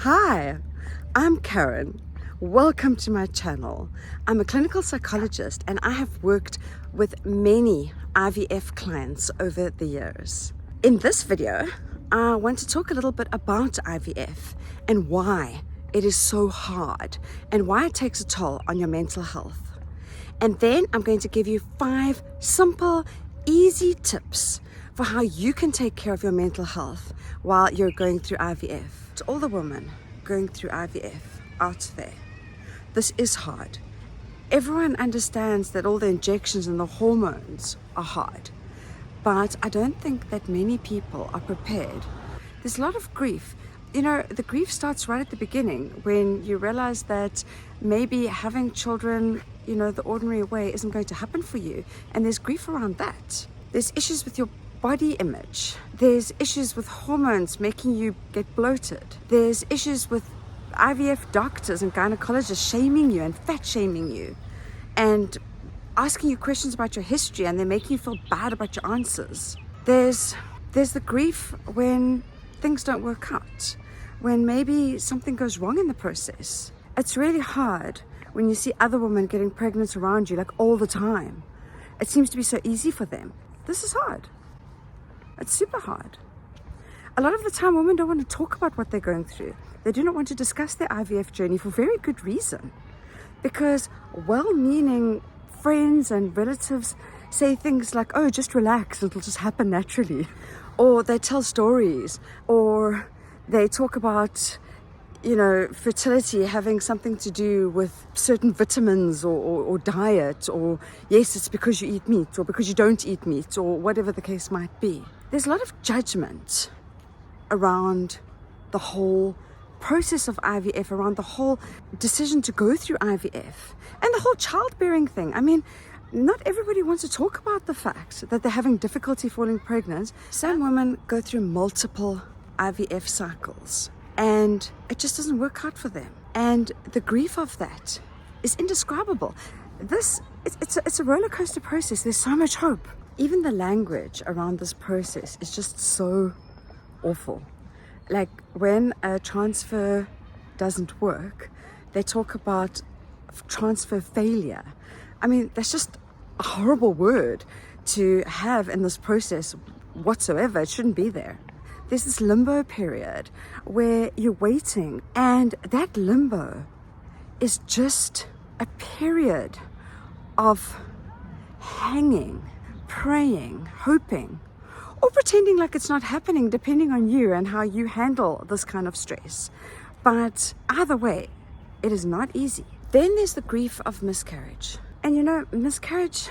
Hi, I'm Karen. Welcome to my channel. I'm a clinical psychologist and I have worked with many IVF clients over the years. In this video, I want to talk a little bit about IVF and why it is so hard and why it takes a toll on your mental health. And then I'm going to give you 5 simple, easy tips for how you can take care of your mental health while you're going through IVF. To all the women going through IVF out there, this is hard. Everyone understands that all the injections and the hormones are hard, but I don't think that many people are prepared. There's a lot of grief. You know, the grief starts right at the beginning when you realize that maybe having children, the ordinary way isn't going to happen for you. And there's grief around that. There's issues with your body image. There's issues with hormones making you get bloated. There's issues with IVF doctors and gynecologists shaming you and fat shaming you and asking you questions about your history, and they're making you feel bad about your answers. There's the grief when things don't work out, when maybe something goes wrong in the process. It's really hard when you see other women getting pregnant around you like all the time. It seems to be so easy for them. This is hard. It's super hard. A lot of the time, women don't want to talk about what they're going through. They do not want to discuss their IVF journey for very good reason. Because well-meaning friends and relatives say things like, oh, just relax, it'll just happen naturally. Or they tell stories, or they talk about, fertility having something to do with certain vitamins or diet, or yes, it's because you eat meat, or because you don't eat meat, or whatever the case might be. There's a lot of judgment around the whole process of IVF, around the whole decision to go through IVF, and the whole childbearing thing. I mean, not everybody wants to talk about the fact that they're having difficulty falling pregnant. Some women go through multiple IVF cycles and it just doesn't work out for them. And the grief of that is indescribable. It's a roller coaster process. There's so much hope. Even the language around this process is just so awful. Like when a transfer doesn't work, they talk about transfer failure. I mean, that's just a horrible word to have in this process whatsoever. It shouldn't be there. There's this limbo period where you're waiting, and that limbo is just a period of hanging, praying, hoping, or pretending like it's not happening, depending on you and how you handle this kind of stress. But either way, it is not easy. Then there's the grief of miscarriage. And miscarriage,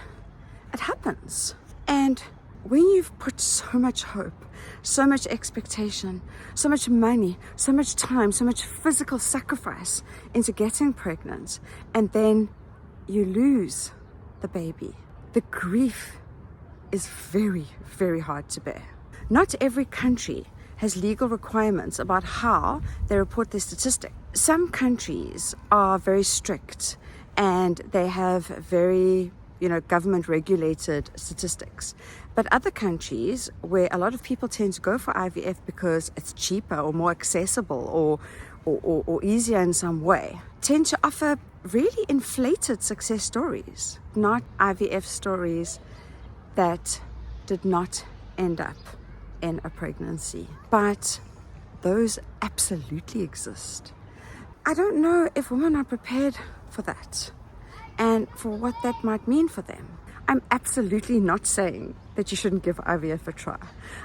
it happens. And when you've put so much hope, so much expectation, so much money, so much time, so much physical sacrifice into getting pregnant, and then you lose the baby, the grief is very, very hard to bear. Not every country has legal requirements about how they report their statistics. Some countries are very strict and they have very, government regulated statistics. But other countries where a lot of people tend to go for IVF because it's cheaper or more accessible or easier in some way, tend to offer really inflated success stories, not IVF stories that did not end up in a pregnancy. But those absolutely exist. I don't know if women are prepared for that and for what that might mean for them. I'm absolutely not saying that you shouldn't give IVF a try.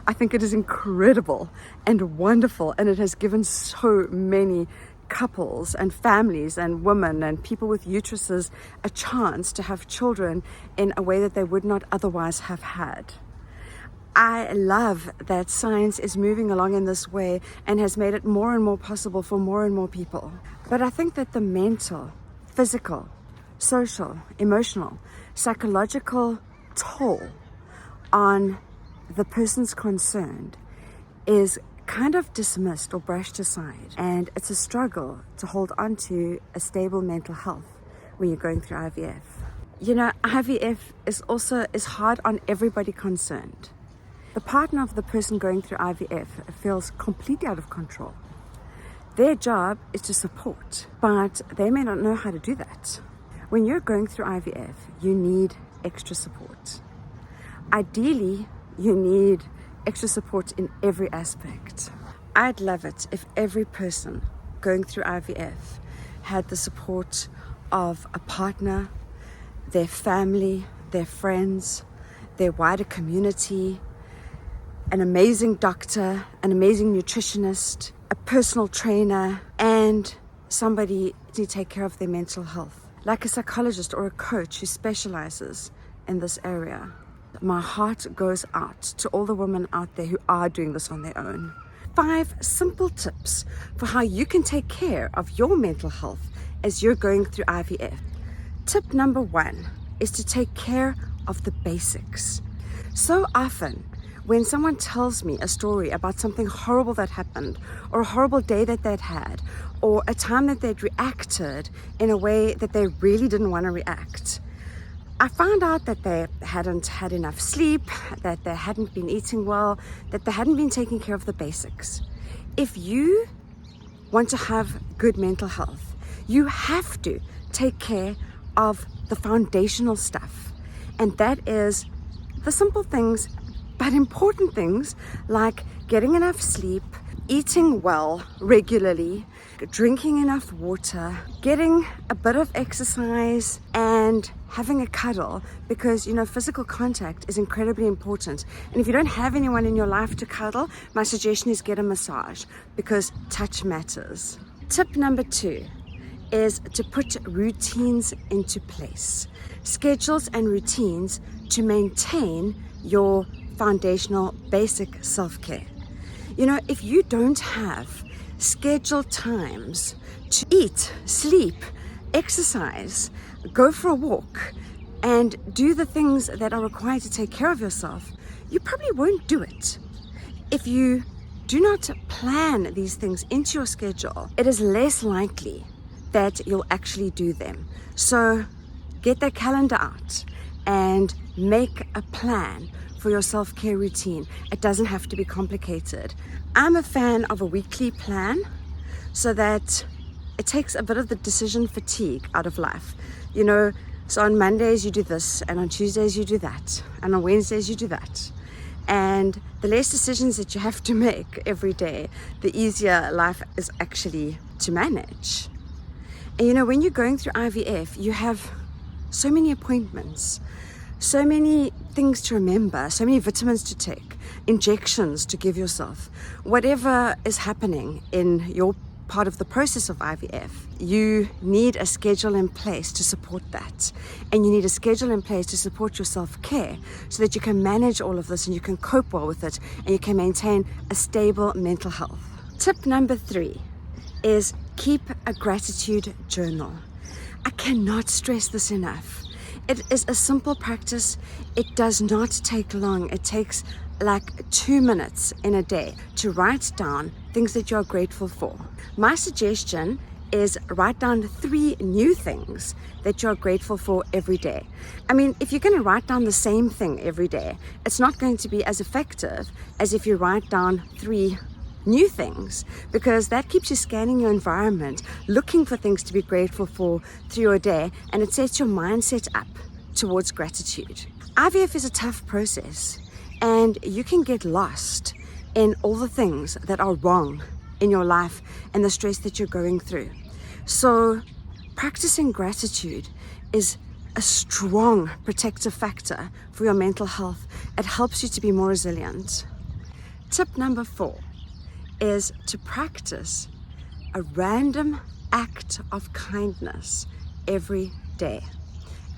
I think it is incredible and wonderful, and it has given so many couples and families and women and people with uteruses a chance to have children in a way that they would not otherwise have had. I love that science is moving along in this way and has made it more and more possible for more and more people. But I think that the mental, physical, social, emotional, psychological toll on the persons concerned is kind of dismissed or brushed aside, and it's a struggle to hold on to a stable mental health when you're going through IVF. IVF is hard on everybody concerned. The partner of the person going through IVF feels completely out of control. Their job is to support, but they may not know how to do that. When you're going through IVF, you need extra support. Ideally, you need extra support in every aspect. I'd love it if every person going through IVF had the support of a partner, their family, their friends, their wider community, an amazing doctor, an amazing nutritionist, a personal trainer, and somebody to take care of their mental health, like a psychologist or a coach who specializes in this area. My heart goes out to all the women out there who are doing this on their own. 5 simple tips for how you can take care of your mental health as you're going through IVF. Tip number 1 is to take care of the basics. So often, when someone tells me a story about something horrible that happened, or a horrible day that they'd had, or a time that they'd reacted in a way that they really didn't want to react, I found out that they hadn't had enough sleep, that they hadn't been eating well, that they hadn't been taking care of the basics. If you want to have good mental health, you have to take care of the foundational stuff. And that is the simple things, but important things like getting enough sleep, eating well regularly, drinking enough water, getting a bit of exercise, and having a cuddle, because physical contact is incredibly important. And if you don't have anyone in your life to cuddle, my suggestion is get a massage, because touch matters. Tip number 2 is to put routines into place, schedules and routines to maintain your foundational basic self-care. If you don't have scheduled times to eat, sleep, exercise, go for a walk, and do the things that are required to take care of yourself, you probably won't do it. If you do not plan these things into your schedule, it is less likely that you'll actually do them. So get that calendar out and make a plan for your self-care routine. It doesn't have to be complicated. I'm a fan of a weekly plan so that it takes a bit of the decision fatigue out of life. So on Mondays you do this, and on Tuesdays you do that, and on Wednesdays you do that. And the less decisions that you have to make every day, the easier life is actually to manage. And when you're going through IVF, you have so many appointments, so many things to remember, so many vitamins to take, injections to give yourself. Whatever is happening in your part of the process of IVF, you need a schedule in place to support that. And you need a schedule in place to support your self-care so that you can manage all of this and you can cope well with it and you can maintain a stable mental health. Tip number 3 is keep a gratitude journal. I cannot stress this enough. It is a simple practice. It does not take long. It takes like 2 minutes in a day to write down things that you're grateful for. My suggestion is write down 3 new things that you're grateful for every day. I mean, if you're going to write down the same thing every day, it's not going to be as effective as if you write down 3 new things, because that keeps you scanning your environment, looking for things to be grateful for through your day, and it sets your mindset up towards gratitude. IVF is a tough process, and you can get lost in all the things that are wrong in your life and the stress that you're going through. So practicing gratitude is a strong protective factor for your mental health. It helps you to be more resilient. Tip number 4 is to practice a random act of kindness every day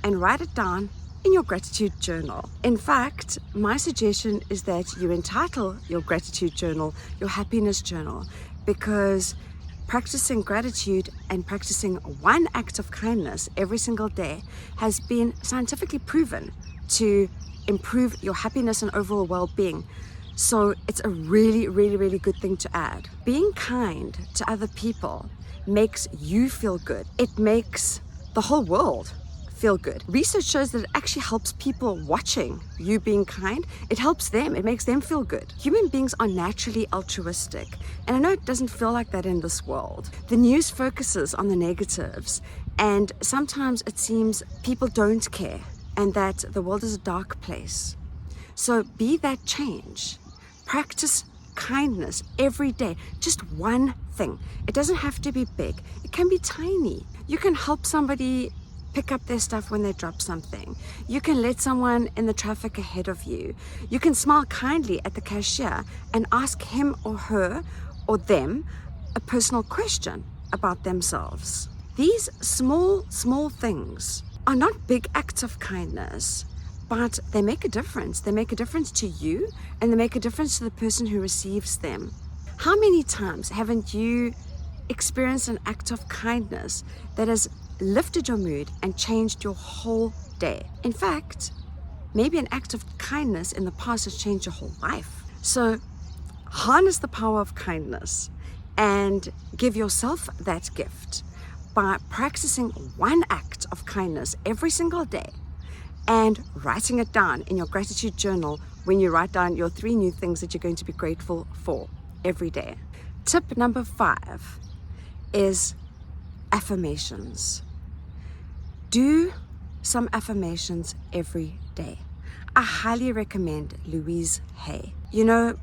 and write it down in your gratitude journal. In fact, my suggestion is that you entitle your gratitude journal your happiness journal, because practicing gratitude and practicing one act of kindness every single day has been scientifically proven to improve your happiness and overall well-being. So it's a really, really, really good thing to add. Being kind to other people makes you feel good. It makes the whole world feel good. Research shows that it actually helps people watching you being kind. It helps them. It makes them feel good. Human beings are naturally altruistic. And I know it doesn't feel like that in this world. The news focuses on the negatives, and sometimes it seems people don't care and that the world is a dark place. So be that change. Practice kindness every day. Just one thing. It doesn't have to be big. It can be tiny. You can help somebody pick up their stuff when they drop something. You can let someone in the traffic ahead of you. You can smile kindly at the cashier and ask him or her or them a personal question about themselves. These small things are not big acts of kindness, but they make a difference. They make a difference to you, and they make a difference to the person who receives them. How many times haven't you experienced an act of kindness that has lifted your mood and changed your whole day? In fact, maybe an act of kindness in the past has changed your whole life. So harness the power of kindness and give yourself that gift by practicing one act of kindness every single day and writing it down in your gratitude journal when you write down your 3 new things that you're going to be grateful for every day. Tip number 5 is affirmations. Do some affirmations every day. I highly recommend Louise Hay. You know,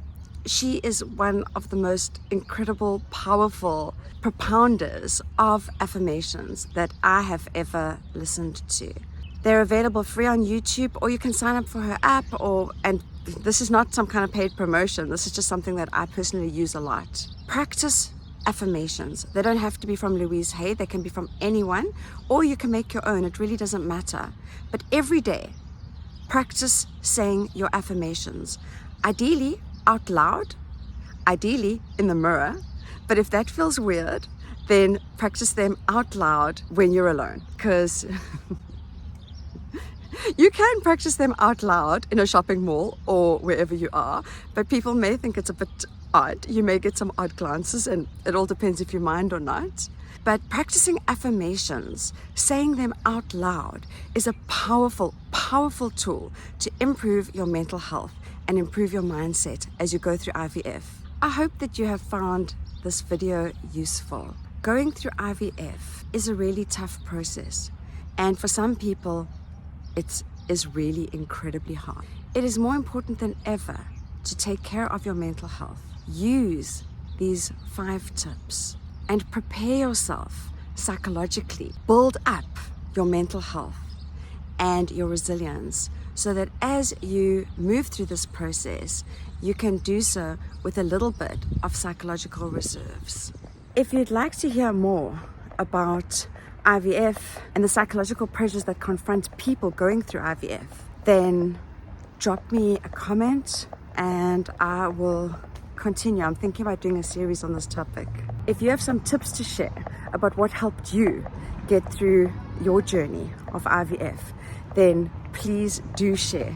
she is one of the most incredible, powerful propounders of affirmations that I have ever listened to. They're available free on YouTube, or you can sign up for her app, and this is not some kind of paid promotion. This is just something that I personally use a lot. Practice affirmations. They don't have to be from Louise Hay. They can be from anyone, or you can make your own. It really doesn't matter. But every day, practice saying your affirmations. Ideally out loud, ideally in the mirror. But if that feels weird, then practice them out loud when you're alone, because you can practice them out loud in a shopping mall or wherever you are, but people may think it's a bit odd. You may get some odd glances, and it all depends if you mind or not. But practicing affirmations, saying them out loud, is a powerful, powerful tool to improve your mental health and improve your mindset as you go through IVF. I hope that you have found this video useful. Going through IVF is a really tough process, and for some people, it is really incredibly hard. It is more important than ever to take care of your mental health. Use these 5 tips and prepare yourself psychologically. Build up your mental health and your resilience so that as you move through this process, you can do so with a little bit of psychological reserves. If you'd like to hear more about IVF and the psychological pressures that confront people going through IVF, then drop me a comment and I will continue. I'm thinking about doing a series on this topic. If you have some tips to share about what helped you get through your journey of IVF, then please do share.